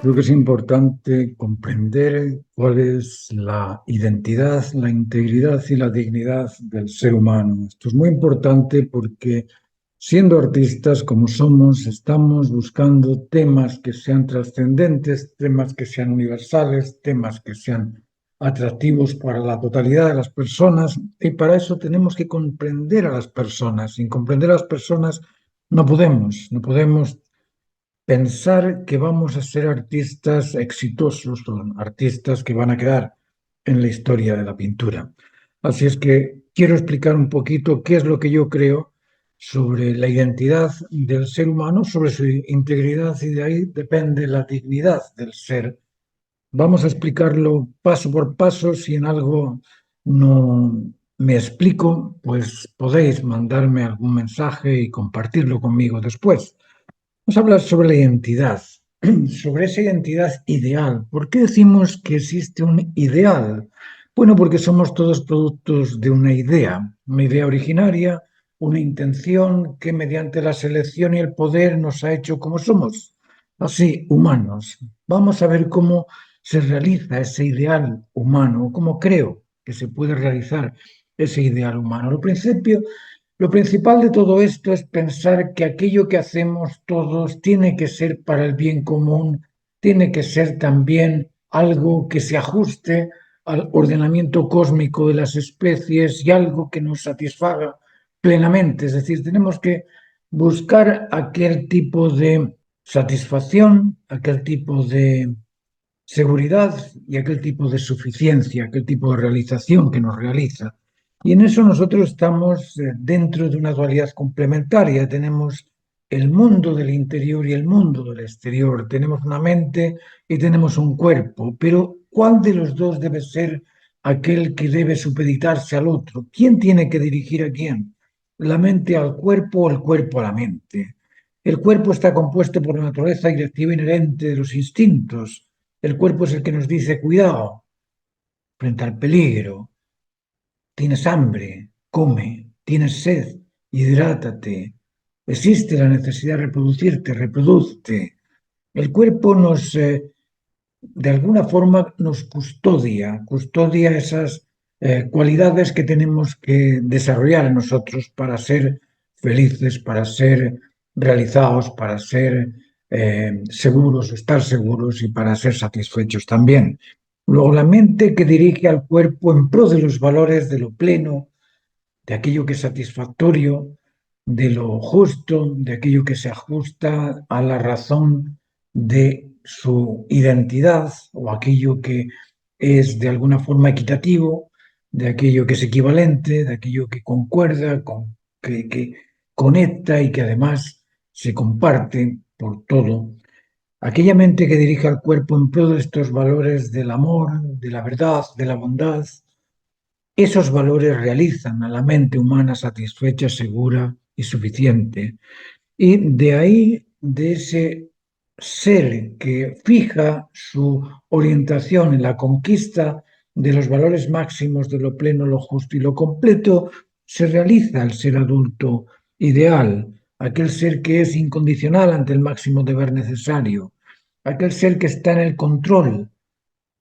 Creo que es importante comprender cuál es la identidad, la integridad y la dignidad del ser humano. Esto es muy importante porque siendo artistas como somos, estamos buscando temas que sean trascendentes, temas que sean universales, temas que sean atractivos para la totalidad de las personas y para eso tenemos que comprender a las personas. Sin comprender a las personas no podemos pensar que vamos a ser artistas exitosos o artistas que van a quedar en la historia de la pintura. Así es que quiero explicar un poquito qué es lo que yo creo sobre la identidad del ser humano, sobre su integridad y de ahí depende la dignidad del ser. Vamos a explicarlo paso por paso. Si en algo no me explico, pues podéis mandarme algún mensaje y compartirlo conmigo después. Vamos a hablar sobre la identidad, sobre esa identidad ideal. ¿Por qué decimos que existe un ideal? Bueno, porque somos todos productos de una idea originaria, una intención que mediante la selección y el poder nos ha hecho como somos, así humanos. Vamos a ver cómo se realiza ese ideal humano, cómo creo que se puede realizar ese ideal humano. Lo principal de todo esto es pensar que aquello que hacemos todos tiene que ser para el bien común, tiene que ser también algo que se ajuste al ordenamiento cósmico de las especies y algo que nos satisfaga plenamente. Es decir, tenemos que buscar aquel tipo de satisfacción, aquel tipo de seguridad y aquel tipo de suficiencia, aquel tipo de realización que nos realiza. Y en eso nosotros estamos dentro de una dualidad complementaria. Tenemos el mundo del interior y el mundo del exterior. Tenemos una mente y tenemos un cuerpo. Pero ¿cuál de los dos debe ser aquel que debe supeditarse al otro? ¿Quién tiene que dirigir a quién? ¿La mente al cuerpo o el cuerpo a la mente? El cuerpo está compuesto por la naturaleza directiva inherente de los instintos. El cuerpo es el que nos dice, cuidado, frente al peligro, tienes hambre, come, tienes sed, hidrátate, existe la necesidad de reproducirte, reproduzte. El cuerpo de alguna forma, nos custodia esas cualidades que tenemos que desarrollar en nosotros para ser felices, para ser realizados, para ser seguros, estar seguros y para ser satisfechos también. Luego, la mente que dirige al cuerpo en pro de los valores de lo pleno, de aquello que es satisfactorio, de lo justo, de aquello que se ajusta a la razón de su identidad o aquello que es de alguna forma equitativo, de aquello que es equivalente, de aquello que concuerda, que conecta y que además se comparte por todo. Aquella mente que dirige al cuerpo en pro de estos valores del amor, de la verdad, de la bondad, esos valores realizan a la mente humana satisfecha, segura y suficiente. Y de ahí, de ese ser que fija su orientación en la conquista de los valores máximos de lo pleno, lo justo y lo completo, se realiza el ser adulto ideal, aquel ser que es incondicional ante el máximo deber necesario, aquel ser que está en el control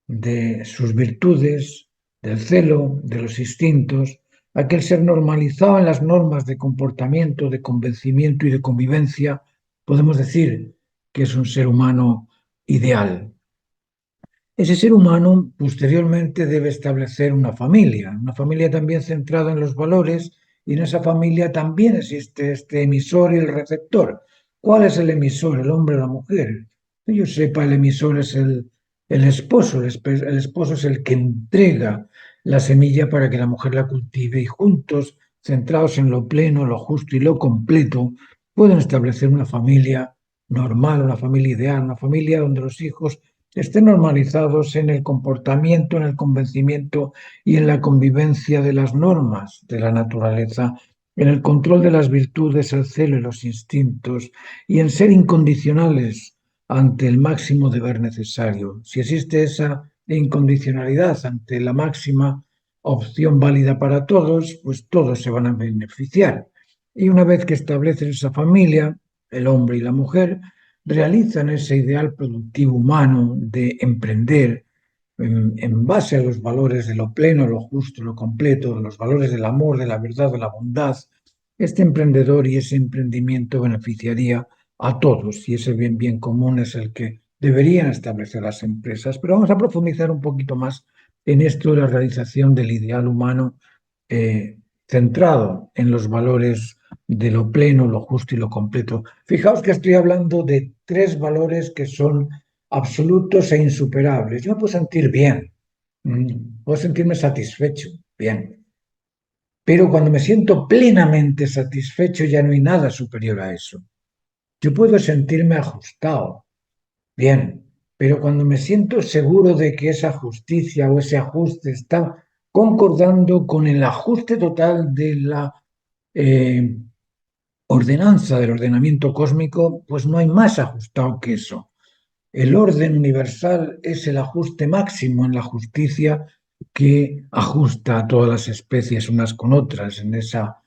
de sus virtudes, del celo, de los instintos, aquel ser normalizado en las normas de comportamiento, de convencimiento y de convivencia, podemos decir que es un ser humano ideal. Ese ser humano posteriormente debe establecer una familia también centrada en los valores, y en esa familia también existe este emisor y el receptor. ¿Cuál es el emisor, el hombre o la mujer? Que yo sepa, el emisor es el esposo, el esposo es el que entrega la semilla para que la mujer la cultive y juntos, centrados en lo pleno, lo justo y lo completo, pueden establecer una familia normal, una familia ideal, una familia donde los hijos estén normalizados en el comportamiento, en el convencimiento y en la convivencia de las normas de la naturaleza, en el control de las virtudes, el celo y los instintos, y en ser incondicionales ante el máximo deber necesario. Si existe esa incondicionalidad ante la máxima opción válida para todos, pues todos se van a beneficiar. Y una vez que establecen esa familia, el hombre y la mujer, realizan ese ideal productivo humano de emprender en base a los valores de lo pleno, lo justo, lo completo, de los valores del amor, de la verdad, de la bondad. Este emprendedor y ese emprendimiento beneficiaría a todos y ese bien común es el que deberían establecer las empresas. Pero vamos a profundizar un poquito más en esto de la realización del ideal humano centrado en los valores de lo pleno, lo justo y lo completo. Fijaos que estoy hablando de tres valores que son absolutos e insuperables. Yo me puedo sentir bien, puedo sentirme satisfecho, bien, pero cuando me siento plenamente satisfecho ya no hay nada superior a eso. Yo puedo sentirme ajustado, bien, pero cuando me siento seguro de que esa justicia o ese ajuste está concordando con el ajuste total de la eh, ordenanza del ordenamiento cósmico, pues no hay más ajustado que eso. El orden universal es el ajuste máximo en la justicia que ajusta a todas las especies unas con otras en esa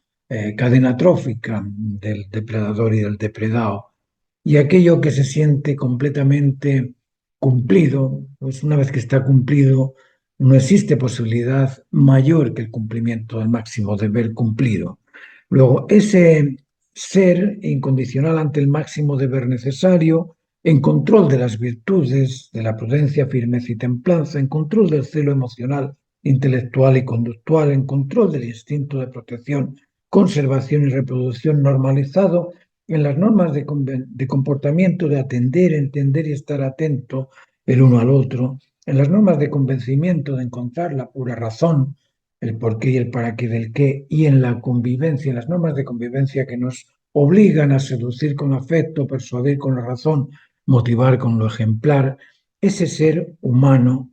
cadena trófica del depredador y del depredado. Y aquello que se siente completamente cumplido, pues una vez que está cumplido, no existe posibilidad mayor que el cumplimiento del máximo deber cumplido. Luego, ese ser incondicional ante el máximo deber necesario, en control de las virtudes, de la prudencia, firmeza y templanza, en control del celo emocional, intelectual y conductual, en control del instinto de protección, conservación y reproducción normalizado en las normas de comportamiento, de atender, entender y estar atento el uno al otro, en las normas de convencimiento, de encontrar la pura razón, el por qué y el para qué del qué, y en la convivencia, en las normas de convivencia que nos obligan a seducir con afecto, persuadir con la razón, motivar con lo ejemplar, ese ser humano,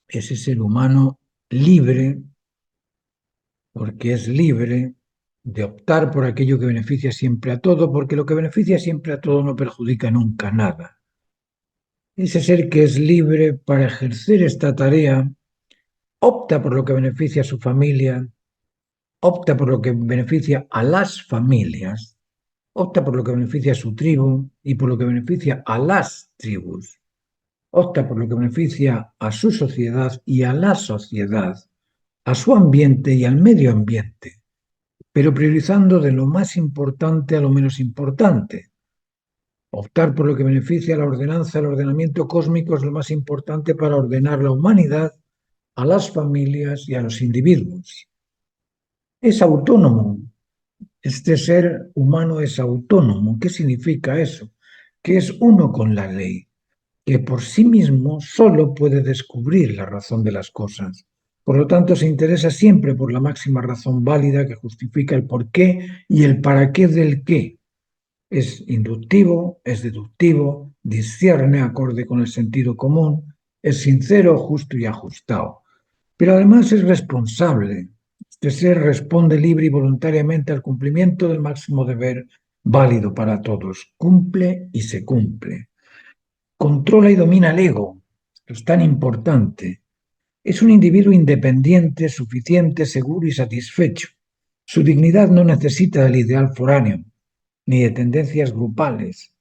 ese ser humano libre, porque es libre de optar por aquello que beneficia siempre a todo, porque lo que beneficia siempre a todo no perjudica nunca nada. Ese ser que es libre para ejercer esta tarea opta por lo que beneficia a su familia, opta por lo que beneficia a las familias, opta por lo que beneficia a su tribu y por lo que beneficia a las tribus, opta por lo que beneficia a su sociedad y a la sociedad, a su ambiente y al medio ambiente, pero priorizando de lo más importante a lo menos importante. Optar por lo que beneficia a la ordenanza, el ordenamiento cósmico es lo más importante para ordenar la humanidad, a las familias y a los individuos. Es autónomo. Este ser humano es autónomo. ¿Qué significa eso? Que es uno con la ley, que por sí mismo solo puede descubrir la razón de las cosas. Por lo tanto, se interesa siempre por la máxima razón válida que justifica el porqué y el para qué del qué. Es inductivo, es deductivo, discierne acorde con el sentido común, es sincero, justo y ajustado. Pero además es responsable. Este ser responde libre y voluntariamente al cumplimiento del máximo deber válido para todos. Cumple y se cumple. Controla y domina el ego. Esto es tan importante. Es un individuo independiente, suficiente, seguro y satisfecho. Su dignidad no necesita del ideal foráneo, ni de tendencias grupales.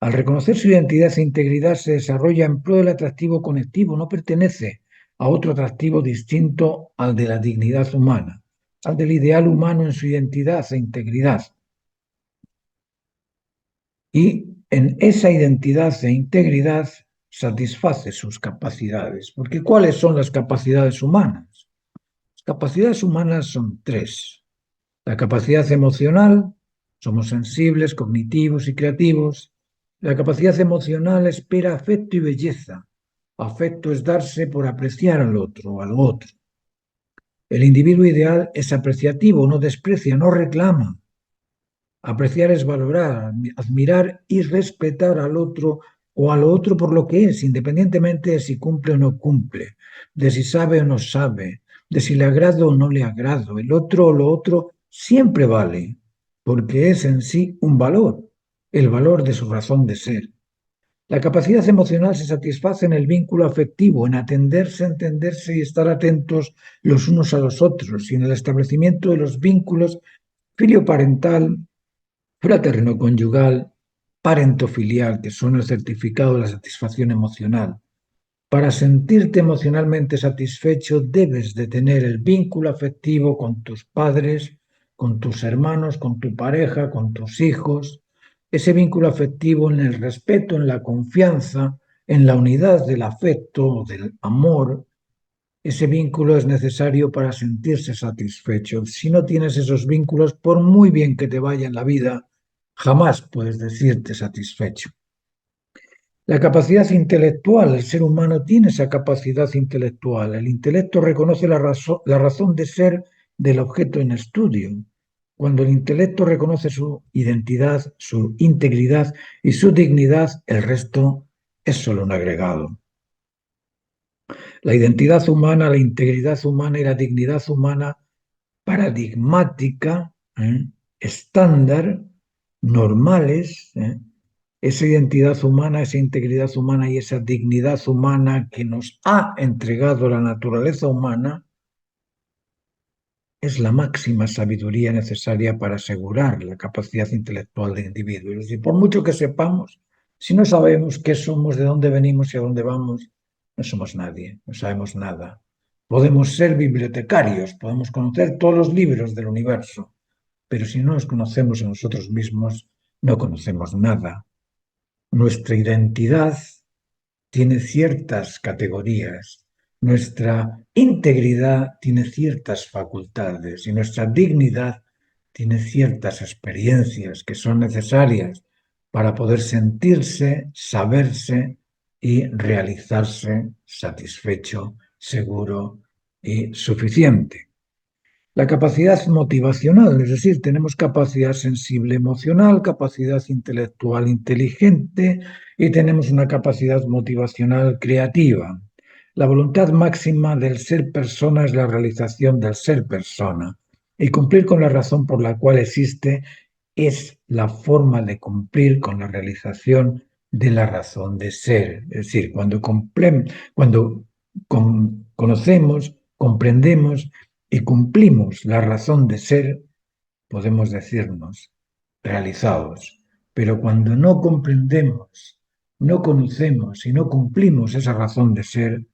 Al reconocer su identidad e integridad se desarrolla en pro del atractivo conectivo, no pertenece a otro atractivo distinto al de la dignidad humana, al del ideal humano en su identidad e integridad. Y en esa identidad e integridad satisface sus capacidades. Porque ¿cuáles son las capacidades humanas? Las capacidades humanas son tres. La capacidad emocional, somos sensibles, cognitivos y creativos. La capacidad emocional espera afecto y belleza. Afecto es darse por apreciar al otro o al otro. El individuo ideal es apreciativo, no desprecia, no reclama. Apreciar es valorar, admirar y respetar al otro o a lo otro por lo que es, independientemente de si cumple o no cumple, de si sabe o no sabe, de si le agrado o no le agrado. El otro o lo otro siempre vale, porque es en sí un valor, el valor de su razón de ser. La capacidad emocional se satisface en el vínculo afectivo, en atenderse, entenderse y estar atentos los unos a los otros, y en el establecimiento de los vínculos filioparental, fraterno-conyugal parentofilial, que son el certificado de la satisfacción emocional. Para sentirte emocionalmente satisfecho debes de tener el vínculo afectivo con tus padres, con tus hermanos, con tu pareja, con tus hijos. Ese vínculo afectivo en el respeto, en la confianza, en la unidad del afecto, del amor. Ese vínculo es necesario para sentirse satisfecho. Si no tienes esos vínculos, por muy bien que te vaya en la vida, jamás puedes decirte satisfecho. La capacidad intelectual, el ser humano tiene esa capacidad intelectual. El intelecto reconoce la razón de ser del objeto en estudio. Cuando el intelecto reconoce su identidad, su integridad y su dignidad, el resto es solo un agregado. La identidad humana, la integridad humana y la dignidad humana paradigmática, estándar, normales, esa identidad humana, esa integridad humana y esa dignidad humana que nos ha entregado la naturaleza humana, es la máxima sabiduría necesaria para asegurar la capacidad intelectual del individuo. Es decir, por mucho que sepamos, si no sabemos qué somos, de dónde venimos y a dónde vamos, no somos nadie, no sabemos nada. Podemos ser bibliotecarios, podemos conocer todos los libros del universo, pero si no nos conocemos a nosotros mismos, no conocemos nada. Nuestra identidad tiene ciertas categorías, nuestra integridad tiene ciertas facultades y nuestra dignidad tiene ciertas experiencias que son necesarias para poder sentirse, saberse y realizarse satisfecho, seguro y suficiente. La capacidad motivacional, es decir, tenemos capacidad sensible emocional, capacidad intelectual inteligente y tenemos una capacidad motivacional creativa. La voluntad máxima del ser persona es la realización del ser persona y cumplir con la razón por la cual existe es la forma de cumplir con la realización de la razón de ser. Es decir, cuando conocemos, comprendemos y cumplimos la razón de ser, podemos decirnos realizados. Pero cuando no comprendemos, no conocemos y no cumplimos esa razón de ser,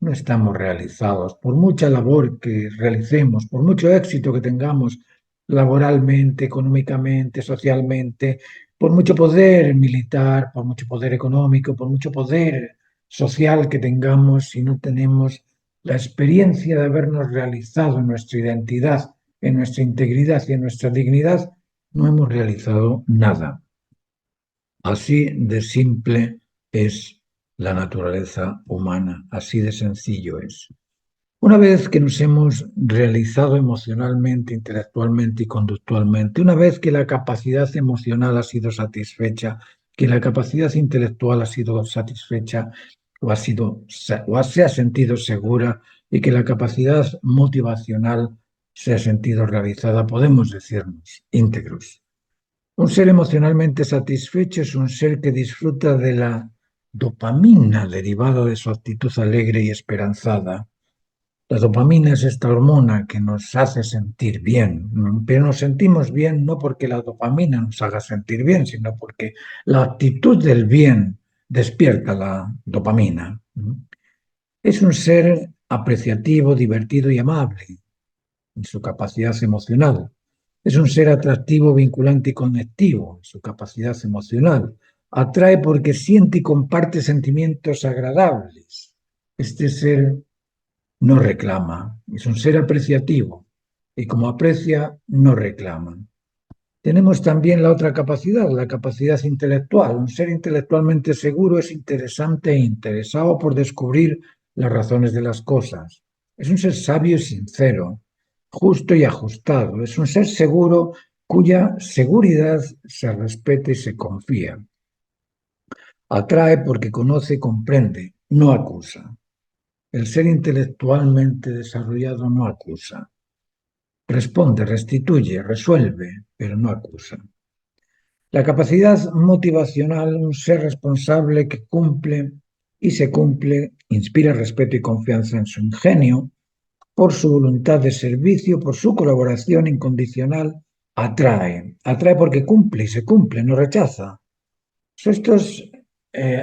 no estamos realizados. Por mucha labor que realicemos, por mucho éxito que tengamos laboralmente, económicamente, socialmente, por mucho poder militar, por mucho poder económico, por mucho poder social que tengamos, si no tenemos la experiencia de habernos realizado en nuestra identidad, en nuestra integridad y en nuestra dignidad, no hemos realizado nada. Así de simple es la naturaleza humana, así de sencillo es. Una vez que nos hemos realizado emocionalmente, intelectualmente y conductualmente, una vez que la capacidad emocional ha sido satisfecha, que la capacidad intelectual ha sido satisfecha se ha sentido segura y que la capacidad motivacional se ha sentido realizada, podemos decirnos íntegros. Un ser emocionalmente satisfecho es un ser que disfruta de la dopamina derivada de su actitud alegre y esperanzada. La dopamina es esta hormona que nos hace sentir bien, pero nos sentimos bien no porque la dopamina nos haga sentir bien, sino porque la actitud del bien despierta la dopamina. Es un ser apreciativo, divertido y amable en su capacidad emocional. Es un ser atractivo, vinculante y conectivo en su capacidad emocional. Atrae porque siente y comparte sentimientos agradables. Este ser no reclama, es un ser apreciativo y como aprecia, no reclama. Tenemos también la otra capacidad, la capacidad intelectual. Un ser intelectualmente seguro es interesante e interesado por descubrir las razones de las cosas. Es un ser sabio y sincero, justo y ajustado. Es un ser seguro cuya seguridad se respeta y se confía. Atrae porque conoce y comprende, no acusa. El ser intelectualmente desarrollado no acusa. Responde, restituye, resuelve, pero no acusa. La capacidad motivacional, un ser responsable que cumple y se cumple, inspira respeto y confianza en su ingenio, por su voluntad de servicio, por su colaboración incondicional, atrae. Atrae porque cumple y se cumple, no rechaza. Estos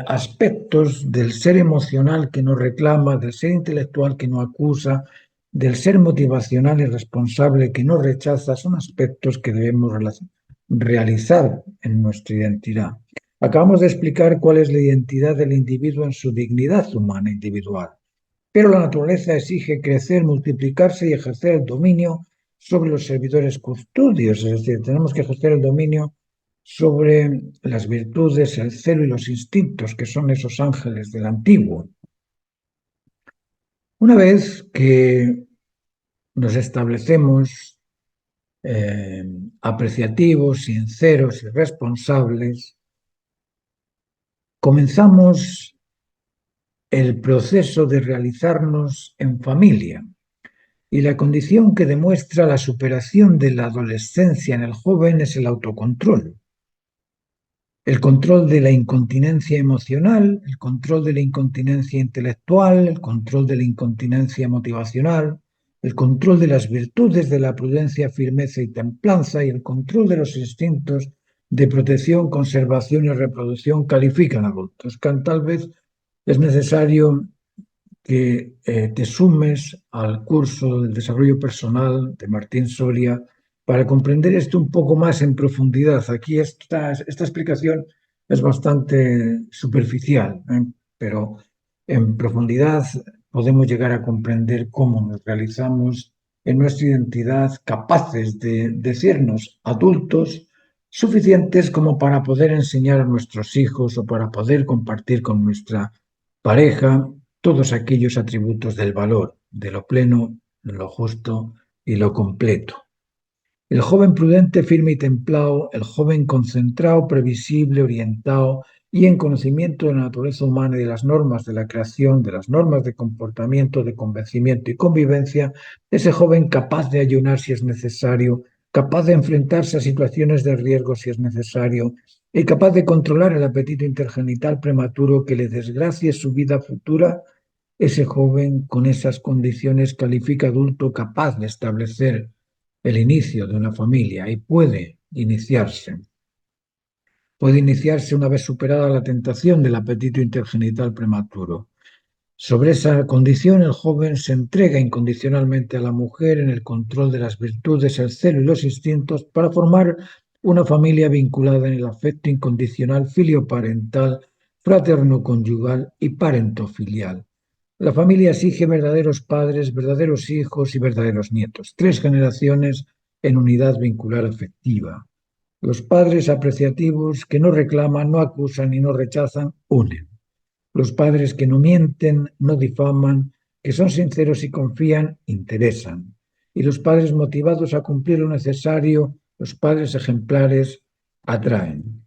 aspectos del ser emocional que nos reclama, del ser intelectual que nos acusa, del ser motivacional y responsable que nos rechaza, son aspectos que debemos realizar en nuestra identidad. Acabamos de explicar cuál es la identidad del individuo en su dignidad humana individual, pero la naturaleza exige crecer, multiplicarse y ejercer el dominio sobre los servidores custodios, es decir, tenemos que ejercer el dominio sobre las virtudes, el celo y los instintos, que son esos ángeles del antiguo. Una vez que nos establecemos apreciativos, sinceros y responsables, comenzamos el proceso de realizarnos en familia. Y la condición que demuestra la superación de la adolescencia en el joven es el autocontrol. El control de la incontinencia emocional, el control de la incontinencia intelectual, el control de la incontinencia motivacional, el control de las virtudes de la prudencia, firmeza y templanza y el control de los instintos de protección, conservación y reproducción califican adultos. Tal vez es necesario que te sumes al curso del desarrollo personal de Martín Soria para comprender esto un poco más en profundidad. Aquí esta explicación es bastante superficial, pero en profundidad podemos llegar a comprender cómo nos realizamos en nuestra identidad capaces de decirnos adultos suficientes como para poder enseñar a nuestros hijos o para poder compartir con nuestra pareja todos aquellos atributos del valor, de lo pleno, lo justo y lo completo. El joven prudente, firme y templado, el joven concentrado, previsible, orientado y en conocimiento de la naturaleza humana y de las normas de la creación, de las normas de comportamiento, de convencimiento y convivencia, ese joven capaz de ayunar si es necesario, capaz de enfrentarse a situaciones de riesgo si es necesario y capaz de controlar el apetito intergenital prematuro que le desgracie su vida futura. Ese joven con esas condiciones califica adulto capaz de establecer el inicio de una familia y puede iniciarse. Puede iniciarse una vez superada la tentación del apetito intergenital prematuro. Sobre esa condición, el joven se entrega incondicionalmente a la mujer en el control de las virtudes, el celo y los instintos para formar una familia vinculada en el afecto incondicional filioparental, fraterno-conyugal y parentofilial. La familia exige verdaderos padres, verdaderos hijos y verdaderos nietos. 3 generaciones en unidad vincular afectiva. Los padres apreciativos que no reclaman, no acusan y no rechazan, unen. Los padres que no mienten, no difaman, que son sinceros y confían, interesan. Y los padres motivados a cumplir lo necesario, los padres ejemplares, atraen.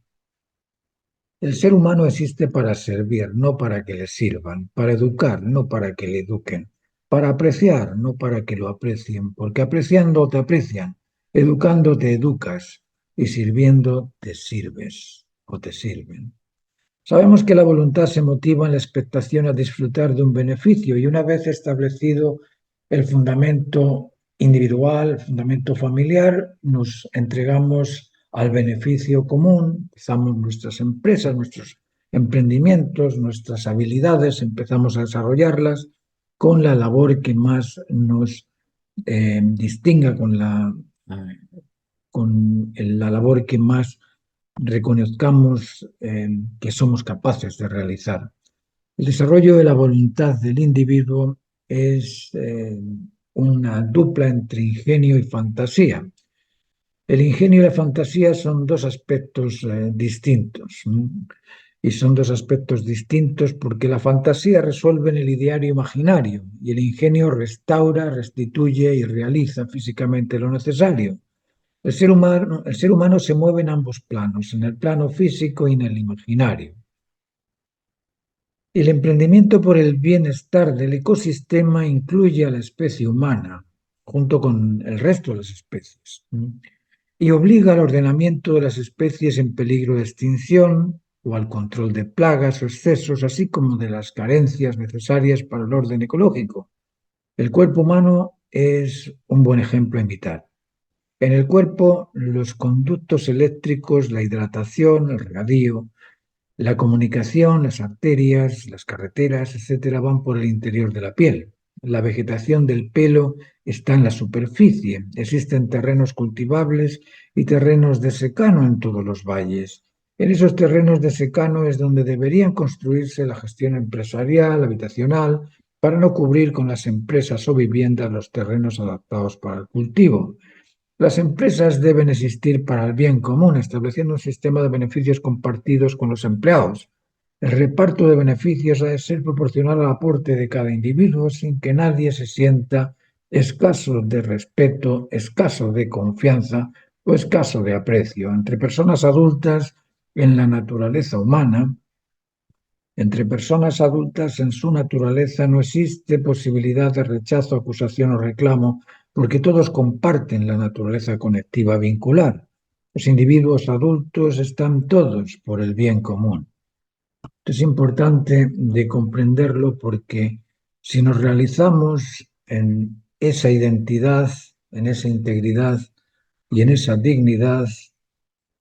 El ser humano existe para servir, no para que le sirvan, para educar, no para que le eduquen, para apreciar, no para que lo aprecien, porque apreciando te aprecian, educando te educas y sirviendo te sirves o te sirven. Sabemos que la voluntad se motiva en la expectación a disfrutar de un beneficio y una vez establecido el fundamento individual, el fundamento familiar, nos entregamos al beneficio común, empezamos nuestras empresas, nuestros emprendimientos, nuestras habilidades, empezamos a desarrollarlas con la labor que más nos distinga, con la labor que más reconozcamos que somos capaces de realizar. El desarrollo de la voluntad del individuo es una dupla entre ingenio y fantasía. El ingenio y la fantasía son dos aspectos distintos. Y son dos aspectos distintos porque la fantasía resuelve en el ideario imaginario y el ingenio restaura, restituye y realiza físicamente lo necesario. El ser humano se mueve en ambos planos, en el plano físico y en el imaginario. El emprendimiento por el bienestar del ecosistema incluye a la especie humana, junto con el resto de las especies, y obliga al ordenamiento de las especies en peligro de extinción o al control de plagas o excesos, así como de las carencias necesarias para el orden ecológico. El cuerpo humano es un buen ejemplo a imitar. En el cuerpo, los conductos eléctricos, la hidratación, el regadío, La comunicación, las arterias, las carreteras, etcétera, van por el interior de la piel. La vegetación del pelo está en la superficie. Existen terrenos cultivables y terrenos de secano en todos los valles. En esos terrenos de secano es donde deberían construirse la gestión empresarial, habitacional, para no cubrir con las empresas o viviendas los terrenos adaptados para el cultivo. Las empresas deben existir para el bien común, estableciendo un sistema de beneficios compartidos con los empleados. El reparto de beneficios ha de ser proporcional al aporte de cada individuo sin que nadie se sienta escaso de respeto, escaso de confianza o escaso de aprecio. Entre personas adultas en la naturaleza humana, entre personas adultas en su naturaleza no existe posibilidad de rechazo, acusación o reclamo, porque todos comparten la naturaleza conectiva vincular. Los individuos adultos están todos por el bien común. Esto es importante de comprenderlo porque si nos realizamos en esa identidad, en esa integridad y en esa dignidad,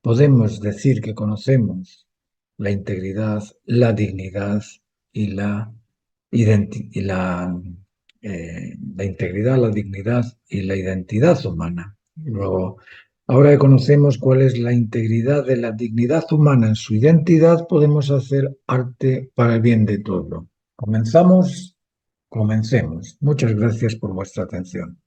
podemos decir que conocemos la integridad, la dignidad y la integridad, la dignidad y la identidad humana. Luego, ahora que conocemos cuál es la integridad de la dignidad humana en su identidad, podemos hacer arte para el bien de todo. ¿Comenzamos? Comencemos. Muchas gracias por vuestra atención.